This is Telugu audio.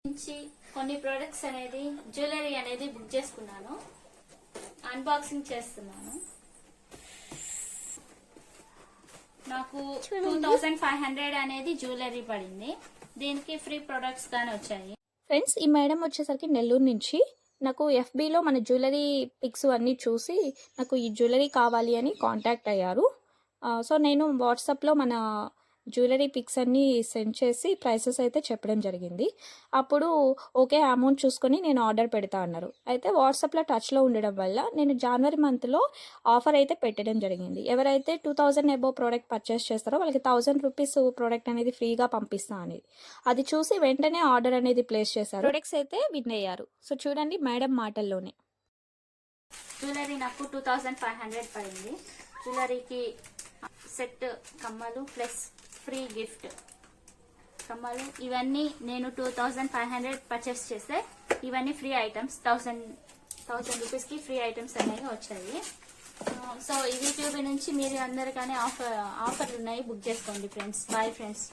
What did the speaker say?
నుంచి కొన్ని ప్రొడక్ట్స్ అనేది జ్యువెలరీ అనేది బుక్ చేసుకున్నాను. అన్బాక్సింగ్ చేస్తున్నాను. నాకు 2500 అనేది జ్యువెలరీ పడింది. దీనికి ఫ్రీ ప్రొడక్ట్స్ గానీ వచ్చాయి. ఫ్రెండ్స్, ఈ మేడం వచ్చేసరికి నెల్లూరు నుంచి నాకు ఎఫ్బీలో మన జ్యువెలరీ పిక్స్ అన్నీ చూసి నాకు ఈ జ్యువెలరీ కావాలి అని కాంటాక్ట్ అయ్యారు. సో నేను వాట్సాప్లో మన జ్యువెలరీ పిక్స్ అన్నీ సెండ్ చేసి ప్రైసెస్ అయితే చెప్పడం జరిగింది. అప్పుడు ఓకే అమౌంట్ చూసుకొని నేను ఆర్డర్ పెడతా అన్నారు. అయితే వాట్సాప్లో టచ్లో ఉండడం వల్ల నేను జనవరి మంత్లో ఆఫర్ అయితే పెట్టడం జరిగింది. ఎవరైతే 2000 అబోవ్ ప్రోడక్ట్ పర్చేస్ చేస్తారో వాళ్ళకి 1000 రూపీస్ ప్రోడక్ట్ అనేది ఫ్రీగా పంపిస్తా అనేది. అది చూసి వెంటనే ఆర్డర్ అనేది ప్లేస్ చేశారు. ప్రొడక్ట్స్ అయితే విన్ అయ్యారు. సో చూడండి మేడం మాటల్లోనే. జ్యువెలరీ నాకు 2500 పడింది. జ్యువెలరీకి సెట్ కమ్మలు ప్లస్ ఫ్రీ గిఫ్ట్ కమ్మలు, ఇవన్నీ నేను 2500 పర్చేస్ చేస్తే ఇవన్నీ ఫ్రీ ఐటమ్స్. 1000 రూపీస్కి ఫ్రీ ఐటమ్స్ అనేవి వచ్చాయి. సో ఈ యూట్యూబ్ నుంచి మీరు అందరికీ ఆఫర్లు ఉన్నాయి, బుక్ చేసుకోండి ఫ్రెండ్స్. Bye friends.